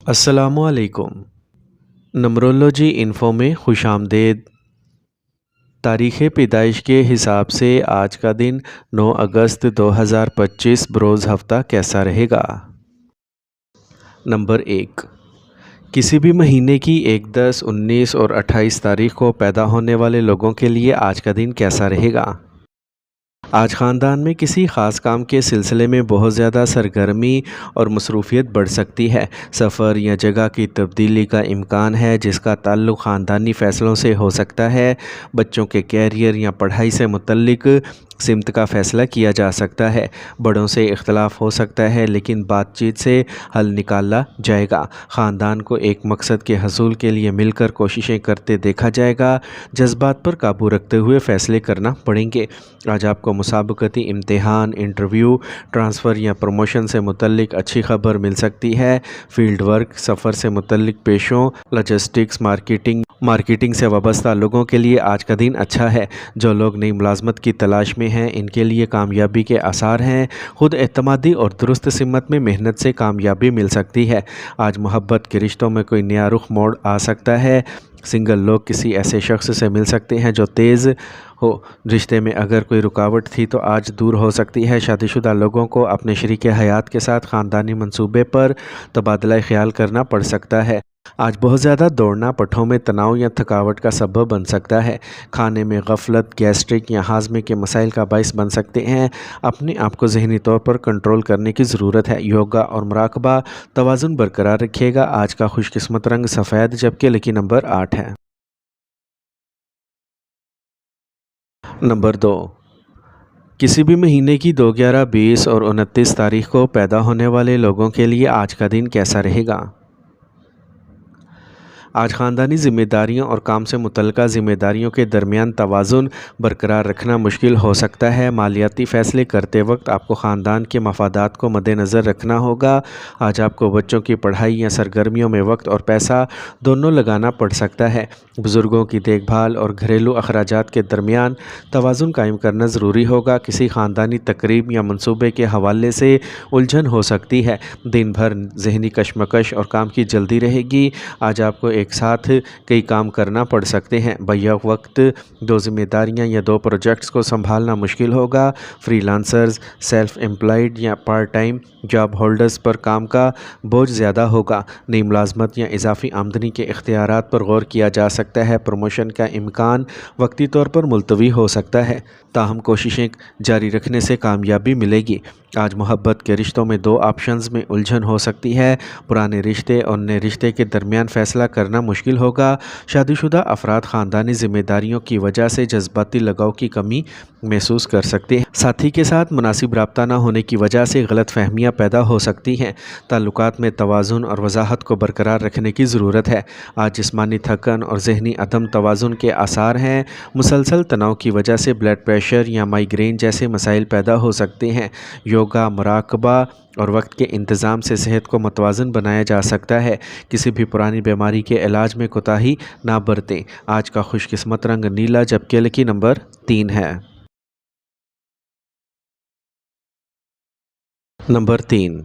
السلام علیکم۔ نمرولوجی انفو میں خوش آمدید۔ تاریخ پیدائش کے حساب سے آج کا دن 9 اگست 2025 بروز ہفتہ کیسا رہے گا؟ نمبر 1، کسی بھی مہینے کی 1، 10، 19 اور 28 تاریخ کو پیدا ہونے والے لوگوں کے لیے آج کا دن کیسا رہے گا؟ آج خاندان میں کسی خاص کام کے سلسلے میں بہت زیادہ سرگرمی اور مصروفیت بڑھ سکتی ہے۔ سفر یا جگہ کی تبدیلی کا امکان ہے جس کا تعلق خاندانی فیصلوں سے ہو سکتا ہے۔ بچوں کے کیریئر یا پڑھائی سے متعلق سمت کا فیصلہ کیا جا سکتا ہے۔ بڑوں سے اختلاف ہو سکتا ہے لیکن بات چیت سے حل نکالا جائے گا۔ خاندان کو ایک مقصد کے حصول کے لیے مل کر کوششیں کرتے دیکھا جائے گا۔ جذبات پر قابو رکھتے ہوئے فیصلے کرنا پڑیں گے۔ آج آپ کو مسابقتی امتحان، انٹرویو، ٹرانسفر یا پروموشن سے متعلق اچھی خبر مل سکتی ہے۔ فیلڈ ورک، سفر سے متعلق پیشوں، لاجسٹکس، مارکیٹنگ سے وابستہ لوگوں کے لیے آج کا دن اچھا ہے۔ جو لوگ نئی ملازمت کی تلاش میں ہیں ان کے لیے کامیابی کے آثار ہیں۔ خود اعتمادی اور درست سمت میں محنت سے کامیابی مل سکتی ہے۔ آج محبت کے رشتوں میں کوئی نیا رخ موڑ آ سکتا ہے۔ سنگل لوگ کسی ایسے شخص سے مل سکتے ہیں جو تیز ہو۔ رشتے میں اگر کوئی رکاوٹ تھی تو آج دور ہو سکتی ہے۔ شادی شدہ لوگوں کو اپنے شریک حیات کے ساتھ خاندانی منصوبے پر تبادلہ خیال کرنا پڑ سکتا ہے۔ آج بہت زیادہ دوڑنا پٹھوں میں تناؤ یا تھکاوٹ کا سبب بن سکتا ہے۔ کھانے میں غفلت گیسٹرک یا ہاضمے کے مسائل کا باعث بن سکتے ہیں۔ اپنے آپ کو ذہنی طور پر کنٹرول کرنے کی ضرورت ہے۔ یوگا اور مراقبہ توازن برقرار رکھیے گا۔ آج کا خوش قسمت رنگ سفید جبکہ لکی نمبر 8 ہے۔ نمبر 2، کسی بھی مہینے کی 2، 11، 20 اور 29 تاریخ کو پیدا ہونے والے لوگوں کے لیے آج کا دن کیسا رہے گا؟ آج خاندانی ذمہ داریوں اور کام سے متعلقہ ذمہ داریوں کے درمیان توازن برقرار رکھنا مشکل ہو سکتا ہے۔ مالیاتی فیصلے کرتے وقت آپ کو خاندان کے مفادات کو مد نظر رکھنا ہوگا۔ آج آپ کو بچوں کی پڑھائی یا سرگرمیوں میں وقت اور پیسہ دونوں لگانا پڑ سکتا ہے۔ بزرگوں کی دیکھ بھال اور گھریلو اخراجات کے درمیان توازن قائم کرنا ضروری ہوگا۔ کسی خاندانی تقریب یا منصوبے کے حوالے سے الجھن ہو سکتی ہے۔ دن بھر ذہنی کشمکش اور کام کی جلدی رہے گی۔ آج آپ کو ایک ساتھ کئی کام کرنا پڑ سکتے ہیں۔ بیک وقت 2 ذمہ داریاں یا 2 پروجیکٹس کو سنبھالنا مشکل ہوگا۔ فری لانسرز، سیلف امپلائڈ یا پارٹ ٹائم جاب ہولڈرز پر کام کا بوجھ زیادہ ہوگا۔ نئی ملازمت یا اضافی آمدنی کے اختیارات پر غور کیا جا سکتا ہے۔ پروموشن کا امکان وقتی طور پر ملتوی ہو سکتا ہے، تاہم کوششیں جاری رکھنے سے کامیابی ملے گی۔ آج محبت کے رشتوں میں 2 آپشنز میں الجھن ہو سکتی ہے۔ پرانے رشتے اور نئے رشتے کے درمیان فیصلہ کرنا مشکل ہوگا۔ شادی شدہ افراد خاندانی ذمہ داریوں کی وجہ سے جذباتی لگاؤ کی کمی محسوس کر سکتے ہیں۔ ساتھی کے ساتھ مناسب رابطہ نہ ہونے کی وجہ سے غلط فہمیاں پیدا ہو سکتی ہیں۔ تعلقات میں توازن اور وضاحت کو برقرار رکھنے کی ضرورت ہے۔ آج جسمانی تھکن اور ذہنی عدم توازن کے آثار ہیں۔ مسلسل تناؤ کی وجہ سے بلڈ پریشر یا مائیگرین جیسے مسائل پیدا ہو سکتے ہیں۔ یوگا، مراقبہ اور وقت کے انتظام سے صحت کو متوازن بنایا جا سکتا ہے۔ کسی بھی پرانی بیماری کے علاج میں کوتاہی نہ برتیں۔ آج کا خوش قسمت رنگ نیلا جبکہ لکی نمبر 3 ہے۔ نمبر 3،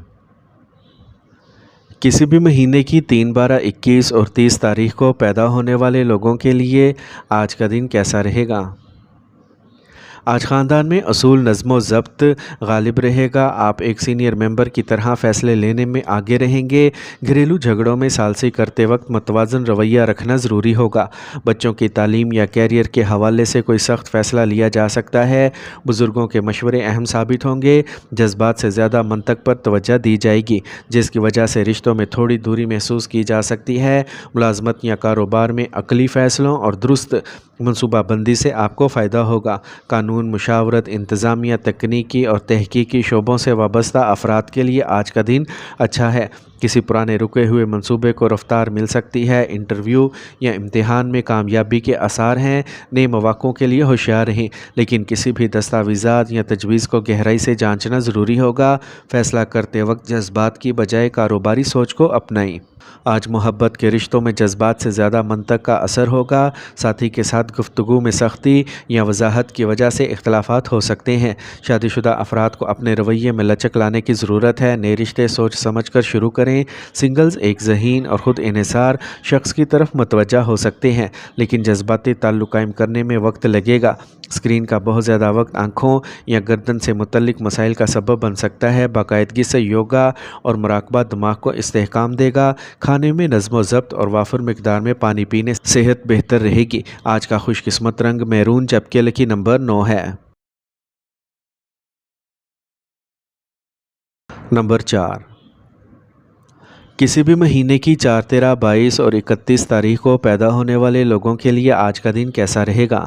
کسی بھی مہینے کی 3، 12، 21 اور 30 تاریخ کو پیدا ہونے والے لوگوں کے لیے آج کا دن کیسا رہے گا؟ آج خاندان میں اصول نظم و ضبط غالب رہے گا۔ آپ ایک سینئر ممبر کی طرح فیصلے لینے میں آگے رہیں گے۔ گھریلو جھگڑوں میں ثالثی کرتے وقت متوازن رویہ رکھنا ضروری ہوگا۔ بچوں کی تعلیم یا کیریئر کے حوالے سے کوئی سخت فیصلہ لیا جا سکتا ہے۔ بزرگوں کے مشورے اہم ثابت ہوں گے۔ جذبات سے زیادہ منطق پر توجہ دی جائے گی جس کی وجہ سے رشتوں میں تھوڑی دوری محسوس کی جا سکتی ہے۔ ملازمت یا کاروبار میں عقلی فیصلوں اور درست منصوبہ بندی سے آپ کو فائدہ ہوگا۔ قانون، مشاورت، انتظامیہ، تکنیکی اور تحقیقی شعبوں سے وابستہ افراد کے لیے آج کا دن اچھا ہے۔ کسی پرانے رکے ہوئے منصوبے کو رفتار مل سکتی ہے۔ انٹرویو یا امتحان میں کامیابی کے آثار ہیں۔ نئے مواقعوں کے لیے ہوشیار رہیں لیکن کسی بھی دستاویزات یا تجویز کو گہرائی سے جانچنا ضروری ہوگا۔ فیصلہ کرتے وقت جذبات کی بجائے کاروباری سوچ کو اپنائیں۔ آج محبت کے رشتوں میں جذبات سے زیادہ منطق کا اثر ہوگا۔ ساتھی کے ساتھ گفتگو میں سختی یا وضاحت کی وجہ سے اختلافات ہو سکتے ہیں۔ شادی شدہ افراد کو اپنے رویے میں لچک لانے کی ضرورت ہے۔ نئے رشتے سوچ سمجھ کر شروع کریں کریں۔ سنگلز ایک ذہین اور خود انحصار شخص کی طرف متوجہ ہو سکتے ہیں، لیکن جذباتی تعلق قائم کرنے میں وقت لگے گا۔ اسکرین کا بہت زیادہ وقت آنکھوں یا گردن سے متعلق مسائل کا سبب بن سکتا ہے۔ باقاعدگی سے یوگا اور مراقبہ دماغ کو استحکام دے گا۔ کھانے میں نظم و ضبط اور وافر مقدار میں پانی پینے سے صحت بہتر رہے گی۔ آج کا خوش قسمت رنگ میرون، جبکہ لکی نمبر 9 ہے۔ نمبر 4، کسی بھی مہینے کی 4، 13، 22 اور 31 تاریخ کو پیدا ہونے والے لوگوں کے لیے آج کا دن کیسا رہے گا؟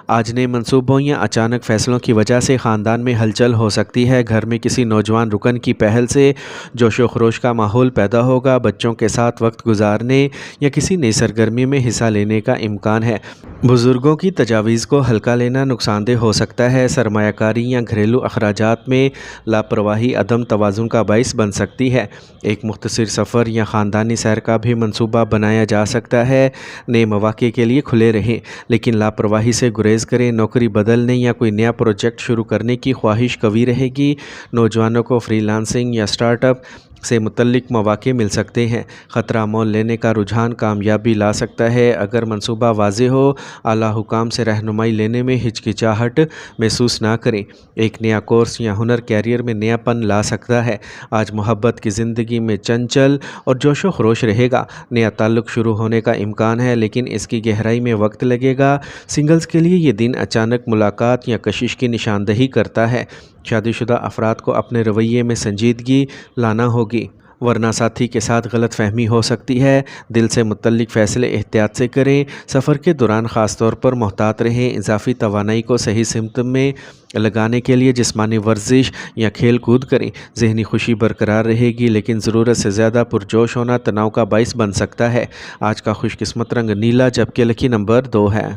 آج نئے منصوبوں یا اچانک فیصلوں کی وجہ سے خاندان میں ہلچل ہو سکتی ہے۔ گھر میں کسی نوجوان رکن کی پہل سے جوش و خروش کا ماحول پیدا ہوگا۔ بچوں کے ساتھ وقت گزارنے یا کسی نئی سرگرمی میں حصہ لینے کا امکان ہے۔ بزرگوں کی تجاویز کو ہلکا لینا نقصان دہ ہو سکتا ہے۔ سرمایہ کاری یا گھریلو اخراجات میں لاپرواہی عدم توازن کا باعث بن سکتی ہے۔ ایک مختصر سفر یا خاندانی سیر کا بھی منصوبہ بنایا جا سکتا ہے۔ نئے مواقع کے لیے کھلے رہیں، لیکن لاپرواہی سے گریز کریں۔ نوکری بدلنے یا کوئی نیا پروجیکٹ شروع کرنے کی خواہش قوی رہے گی۔ نوجوانوں کو فری لانسنگ یا سٹارٹ اپ سے متعلق مواقع مل سکتے ہیں۔ خطرہ مول لینے کا رجحان کامیابی لا سکتا ہے۔ اگر منصوبہ واضح ہو، اعلیٰ حکام سے رہنمائی لینے میں ہچکچاہٹ محسوس نہ کریں۔ ایک نیا کورس یا ہنر کیریئر میں نیا پن لا سکتا ہے۔ آج محبت کی زندگی میں چنچل اور جوش و خروش رہے گا۔ نیا تعلق شروع ہونے کا امکان ہے، لیکن اس کی گہرائی میں وقت لگے گا۔ سنگلز کے لیے یہ دن اچانک ملاقات یا کشش کی نشاندہی کرتا ہے۔ شادی شدہ افراد کو اپنے رویے میں سنجیدگی لانا ہوگی، ورنہ ساتھی کے ساتھ غلط فہمی ہو سکتی ہے۔ دل سے متعلق فیصلے احتیاط سے کریں۔ سفر کے دوران خاص طور پر محتاط رہیں۔ اضافی توانائی کو صحیح سمت میں لگانے کے لیے جسمانی ورزش یا کھیل کود کریں۔ ذہنی خوشی برقرار رہے گی، لیکن ضرورت سے زیادہ پرجوش ہونا تناؤ کا باعث بن سکتا ہے۔ آج کا خوش قسمت رنگ نیلا، جبکہ لکی نمبر 2 ہے۔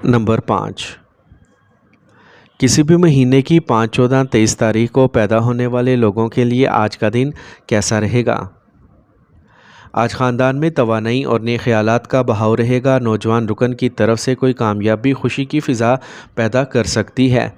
نمبر 5، کسی بھی مہینے کی 5، 14، 23 تاریخ کو پیدا ہونے والے لوگوں کے لیے آج کا دن کیسا رہے گا؟ آج خاندان میں توانائی اور نئے خیالات کا بہاؤ رہے گا۔ نوجوان رکن کی طرف سے کوئی کامیابی خوشی کی فضا پیدا کر سکتی ہے۔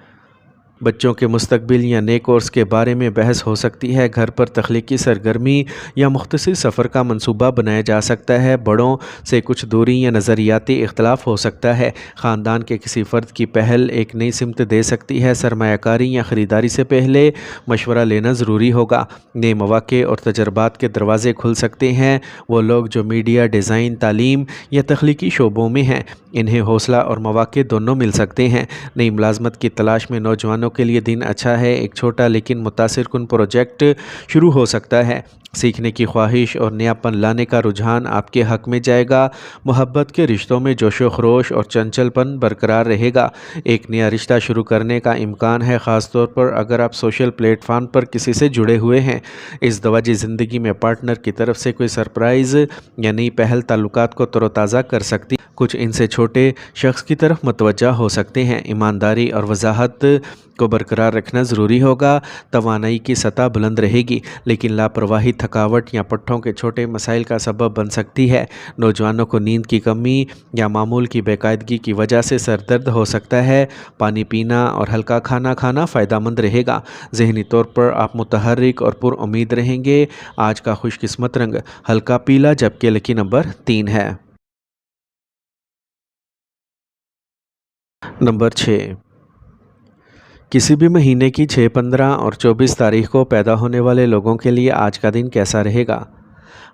بچوں کے مستقبل یا نئے کورس کے بارے میں بحث ہو سکتی ہے۔ گھر پر تخلیقی سرگرمی یا مختصر سفر کا منصوبہ بنایا جا سکتا ہے۔ بڑوں سے کچھ دوری یا نظریاتی اختلاف ہو سکتا ہے۔ خاندان کے کسی فرد کی پہل ایک نئی سمت دے سکتی ہے۔ سرمایہ کاری یا خریداری سے پہلے مشورہ لینا ضروری ہوگا۔ نئے مواقع اور تجربات کے دروازے کھل سکتے ہیں۔ وہ لوگ جو میڈیا، ڈیزائن، تعلیم یا تخلیقی شعبوں میں ہیں، انہیں حوصلہ اور مواقع دونوں مل سکتے ہیں۔ نئی ملازمت کی تلاش میں نوجوانوں کے لیے دن اچھا ہے۔ ایک چھوٹا لیکن متاثر کن پروجیکٹ شروع ہو سکتا ہے۔ سیکھنے کی خواہش اور نیا پن لانے کا رجحان آپ کے حق میں جائے گا۔ محبت کے رشتوں میں جوش و خروش اور چنچل پن برقرار رہے گا۔ ایک نیا رشتہ شروع کرنے کا امکان ہے، خاص طور پر اگر آپ سوشل پلیٹ فارم پر کسی سے جڑے ہوئے ہیں۔ اس ازدواجی زندگی میں پارٹنر کی طرف سے کوئی سرپرائز یا نئی پہل تعلقات کو تر و تازہ کر سکتی۔ کچھ ان سے چھوٹے شخص کی طرف متوجہ ہو سکتے ہیں۔ ایمانداری اور وضاحت کو برقرار رکھنا ضروری ہوگا۔ توانائی کی سطح بلند رہے گی، لیکن لاپرواہی تھکاوٹ یا پٹھوں کے چھوٹے مسائل کا سبب بن سکتی ہے۔ نوجوانوں کو نیند کی کمی یا معمول کی بے قاعدگی کی وجہ سے سر درد ہو سکتا ہے۔ پانی پینا اور ہلکا کھانا کھانا فائدہ مند رہے گا۔ ذہنی طور پر آپ متحرک اور پر امید رہیں گے۔ آج کا خوش قسمت رنگ ہلکا پیلا، جبکہ لکی نمبر 3 ہے۔ نمبر 6، کسی بھی مہینے کی 6، 15 اور 24 تاریخ کو پیدا ہونے والے لوگوں کے لیے آج کا دن کیسا رہے گا؟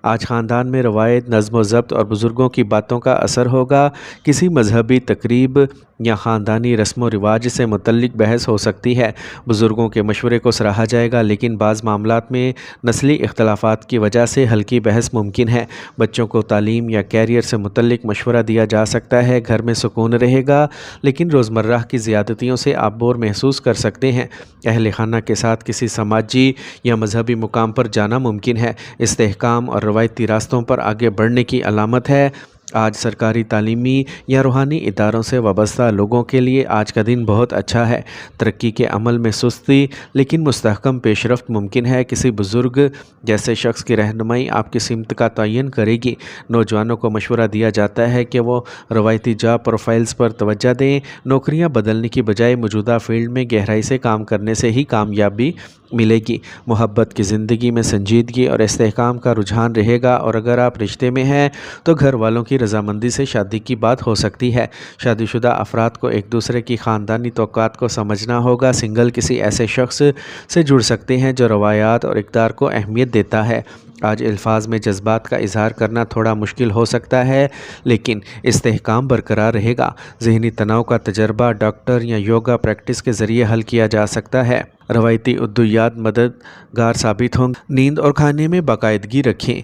آج خاندان میں روایت، نظم و ضبط اور بزرگوں کی باتوں کا اثر ہوگا۔ کسی مذہبی تقریب یا خاندانی رسم و رواج سے متعلق بحث ہو سکتی ہے۔ بزرگوں کے مشورے کو سراہا جائے گا، لیکن بعض معاملات میں نسلی اختلافات کی وجہ سے ہلکی بحث ممکن ہے۔ بچوں کو تعلیم یا کیریئر سے متعلق مشورہ دیا جا سکتا ہے۔ گھر میں سکون رہے گا، لیکن روزمرہ کی زیادتیوں سے آپ بور محسوس کر سکتے ہیں۔ اہل خانہ کے ساتھ کسی سماجی یا مذہبی مقام پر جانا ممکن ہے۔ استحکام اور روایتی راستوں پر آگے بڑھنے کی علامت ہے۔ آج سرکاری تعلیمی یا روحانی اداروں سے وابستہ لوگوں کے لیے آج کا دن بہت اچھا ہے۔ ترقی کے عمل میں سستی لیکن مستحکم پیش رفت ممکن ہے۔ کسی بزرگ جیسے شخص کی رہنمائی آپ کی سمت کا تعین کرے گی۔ نوجوانوں کو مشورہ دیا جاتا ہے کہ وہ روایتی جاب پروفائلز پر توجہ دیں۔ نوکریاں بدلنے کی بجائے موجودہ فیلڈ میں گہرائی سے کام کرنے سے ہی کامیابی ملے گی۔ محبت کی زندگی میں سنجیدگی اور استحکام کا رجحان رہے گا، اور اگر آپ رشتے میں ہیں تو گھر والوں کی رضامندی سے شادی کی بات ہو سکتی ہے۔ شادی شدہ افراد کو ایک دوسرے کی خاندانی توقعات کو سمجھنا ہوگا۔ سنگل کسی ایسے شخص سے جڑ سکتے ہیں جو روایات اور اقدار کو اہمیت دیتا ہے۔ آج الفاظ میں جذبات کا اظہار کرنا تھوڑا مشکل ہو سکتا ہے، لیکن استحکام برقرار رہے گا۔ ذہنی تناؤ کا تجربہ ڈاکٹر یا یوگا پریکٹس کے ذریعے حل کیا جا سکتا ہے۔ روایتی ادویات مددگار ثابت ہوں گے۔ نیند اور کھانے میں باقاعدگی رکھیں۔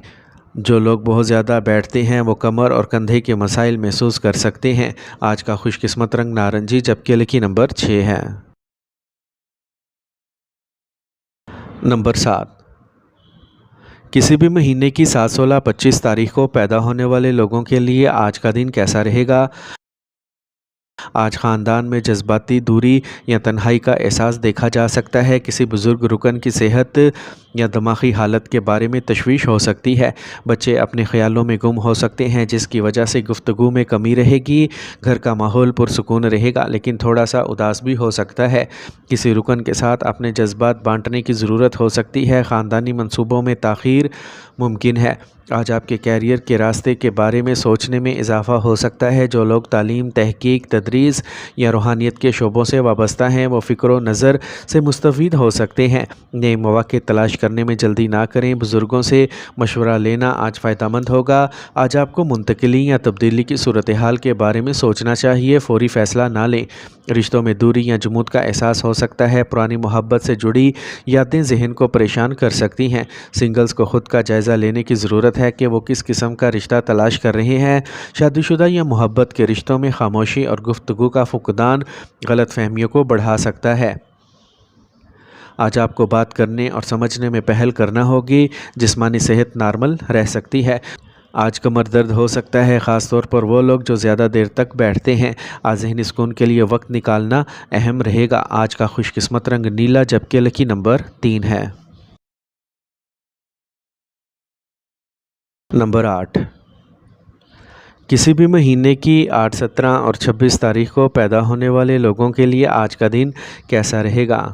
جو لوگ بہت زیادہ بیٹھتے ہیں وہ کمر اور کندھے کے مسائل محسوس کر سکتے ہیں۔ آج کا خوش قسمت رنگ نارنجی، جبکہ لکی نمبر 6 ہے۔ نمبر 7، کسی بھی مہینے کی 7، 16، 25 تاریخ کو پیدا ہونے والے لوگوں کے لیے آج کا دن کیسا رہے گا؟ آج خاندان میں جذباتی دوری یا تنہائی کا احساس دیکھا جا سکتا ہے۔ کسی بزرگ رکن کی صحت یا دماغی حالت کے بارے میں تشویش ہو سکتی ہے۔ بچے اپنے خیالوں میں گم ہو سکتے ہیں، جس کی وجہ سے گفتگو میں کمی رہے گی۔ گھر کا ماحول پرسکون رہے گا، لیکن تھوڑا سا اداس بھی ہو سکتا ہے۔ کسی رکن کے ساتھ اپنے جذبات بانٹنے کی ضرورت ہو سکتی ہے۔ خاندانی منصوبوں میں تاخیر ممکن ہے۔ آج آپ کے کیریئر کے راستے کے بارے میں سوچنے میں اضافہ ہو سکتا ہے۔ جو لوگ تعلیم، تحقیق، تدریس یا روحانیت کے شعبوں سے وابستہ ہیں وہ فکر و نظر سے مستفید ہو سکتے ہیں۔ نئے مواقع تلاش کرنے میں جلدی نہ کریں۔ بزرگوں سے مشورہ لینا آج فائدہ مند ہوگا۔ آج آپ کو منتقلی یا تبدیلی کی صورتحال کے بارے میں سوچنا چاہیے، فوری فیصلہ نہ لیں۔ رشتوں میں دوری یا جمود کا احساس ہو سکتا ہے۔ پرانی محبت سے جڑی یادیں ذہن کو پریشان کر سکتی ہیں۔ سنگلز کو خود کا جائزہ لینے کی ضرورت ہے کہ وہ کس قسم کا رشتہ تلاش کر رہے ہیں۔ شادی شدہ یا محبت کے رشتوں میں خاموشی اور گفتگو کا فقدان غلط فہمیوں کو بڑھا سکتا ہے۔ آج آپ کو بات کرنے اور سمجھنے میں پہل کرنا ہوگی۔ جسمانی صحت نارمل رہ سکتی ہے۔ آج کمر درد ہو سکتا ہے، خاص طور پر وہ لوگ جو زیادہ دیر تک بیٹھتے ہیں۔ آج ذہنی سکون کے لیے وقت نکالنا اہم رہے گا۔ آج کا خوش قسمت رنگ نیلا، جبکہ لکی نمبر 3 ہے۔ نمبر 8، کسی بھی مہینے کی 8، 17 اور 26 تاریخ کو پیدا ہونے والے لوگوں کے لیے آج کا دن کیسا رہے گا؟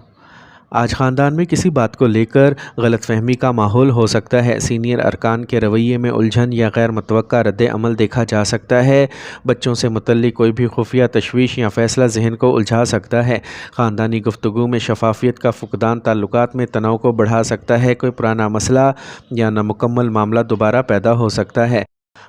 آج خاندان میں کسی بات کو لے کر غلط فہمی کا ماحول ہو سکتا ہے۔ سینئر ارکان کے رویے میں الجھن یا غیر متوقع رد عمل دیکھا جا سکتا ہے۔ بچوں سے متعلق کوئی بھی خفیہ تشویش یا فیصلہ ذہن کو الجھا سکتا ہے۔ خاندانی گفتگو میں شفافیت کا فقدان تعلقات میں تناؤ کو بڑھا سکتا ہے۔ کوئی پرانا مسئلہ یا نامکمل معاملہ دوبارہ پیدا ہو سکتا ہے۔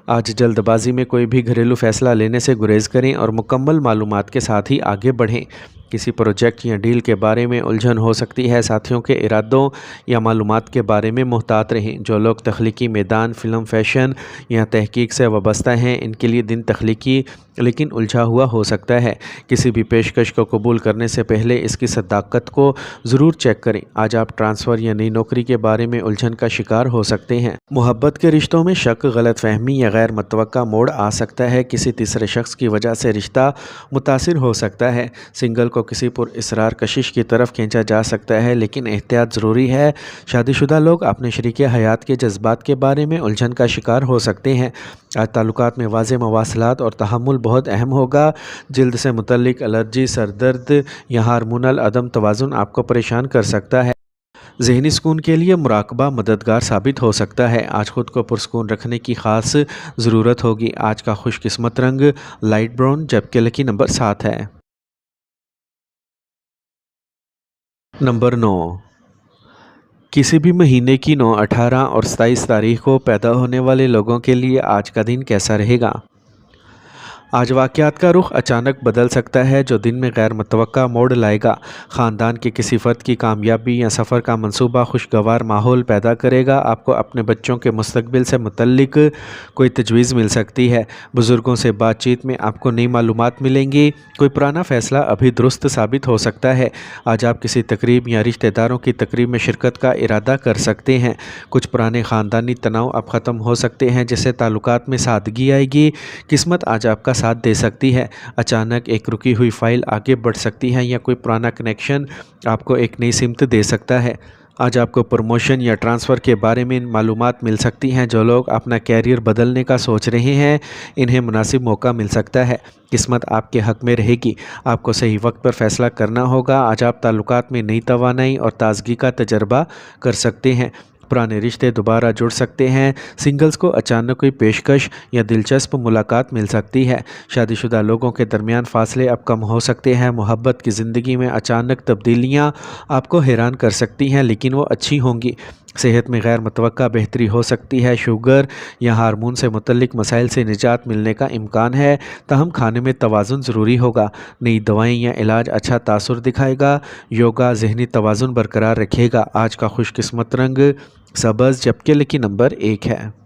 آج جلد بازی میں کوئی بھی گھریلو فیصلہ لینے سے گریز کریں اور مکمل معلومات کے ساتھ ہی آگے بڑھیں۔ کسی پروجیکٹ یا ڈیل کے بارے میں الجھن ہو سکتی ہے۔ ساتھیوں کے ارادوں یا معلومات کے بارے میں محتاط رہیں۔ جو لوگ تخلیقی میدان، فلم، فیشن یا تحقیق سے وابستہ ہیں ان کے لیے دن تخلیقی لیکن الجھا ہوا ہو سکتا ہے۔ کسی بھی پیشکش کو قبول کرنے سے پہلے اس کی صداقت کو ضرور چیک کریں۔ آج آپ ٹرانسفر یا نئی نوکری کے بارے میں الجھن کا شکار ہو سکتے ہیں۔ محبت کے رشتوں میں شک، غلط فہمی یا غیر متوقع موڑ آ سکتا ہے۔ کسی تیسرے شخص کی وجہ سے رشتہ متاثر ہو سکتا ہے۔ سنگل کو کسی پر اسرار کشش کی طرف کھینچا جا سکتا ہے، لیکن احتیاط ضروری ہے۔ شادی شدہ لوگ اپنے شریک حیات کے جذبات کے بارے میں الجھن کا شکار ہو سکتے ہیں۔ آج تعلقات میں واضح مواصلات اور تحمل بہت اہم ہوگا۔ جلد سے متعلق الرجی، سر درد یا ہارمونل عدم توازن آپ کو پریشان کر سکتا ہے۔ ذہنی سکون کے لیے مراقبہ مددگار ثابت ہو سکتا ہے۔ آج خود کو پرسکون رکھنے کی خاص ضرورت ہوگی۔ آج کا خوش قسمت رنگ لائٹ براؤن، جبکہ لکی نمبر 7 ہے۔ نمبر 9، کسی بھی مہینے کی 9، 18 اور 27 تاریخ کو پیدا ہونے والے لوگوں کے لیے آج کا دن کیسا رہے گا؟ آج واقعات کا رخ اچانک بدل سکتا ہے جو دن میں غیر متوقع موڑ لائے گا۔ خاندان کے کسی فرد کی کامیابی یا سفر کا منصوبہ خوشگوار ماحول پیدا کرے گا۔ آپ کو اپنے بچوں کے مستقبل سے متعلق کوئی تجویز مل سکتی ہے۔ بزرگوں سے بات چیت میں آپ کو نئی معلومات ملیں گی۔ کوئی پرانا فیصلہ ابھی درست ثابت ہو سکتا ہے۔ آج آپ کسی تقریب یا رشتہ داروں کی تقریب میں شرکت کا ارادہ کر سکتے ہیں۔ کچھ پرانے خاندانی تناؤ اب ختم ہو سکتے ہیں جس سے تعلقات میں سادگی آئے گی۔ قسمت آج آپ کا ساتھ دے سکتی ہے۔ اچانک ایک رکی ہوئی فائل آگے بڑھ سکتی ہے یا کوئی پرانا کنیکشن آپ کو ایک نئی سمت دے سکتا ہے۔ آج آپ کو پروموشن یا ٹرانسفر کے بارے میں معلومات مل سکتی ہیں۔ جو لوگ اپنا کیریئر بدلنے کا سوچ رہے ہیں انہیں مناسب موقع مل سکتا ہے۔ قسمت آپ کے حق میں رہے گی۔ آپ کو صحیح وقت پر فیصلہ کرنا ہوگا۔ آج آپ تعلقات میں نئی توانائی اور تازگی کا تجربہ کر سکتے ہیں۔ پرانے رشتے دوبارہ جڑ سکتے ہیں۔ سنگلز کو اچانک کوئی پیشکش یا دلچسپ ملاقات مل سکتی ہے۔ شادی شدہ لوگوں کے درمیان فاصلے اب کم ہو سکتے ہیں۔ محبت کی زندگی میں اچانک تبدیلیاں آپ کو حیران کر سکتی ہیں لیکن وہ اچھی ہوں گی۔ صحت میں غیر متوقع بہتری ہو سکتی ہے۔ شوگر یا ہارمون سے متعلق مسائل سے نجات ملنے کا امکان ہے، تاہم کھانے میں توازن ضروری ہوگا۔ نئی دوائیں یا علاج اچھا تاثر دکھائے گا۔ یوگا ذہنی توازن برقرار رکھے گا۔ آج کا خوش قسمت رنگ سبز جبکہ لکی نمبر 1 ہے۔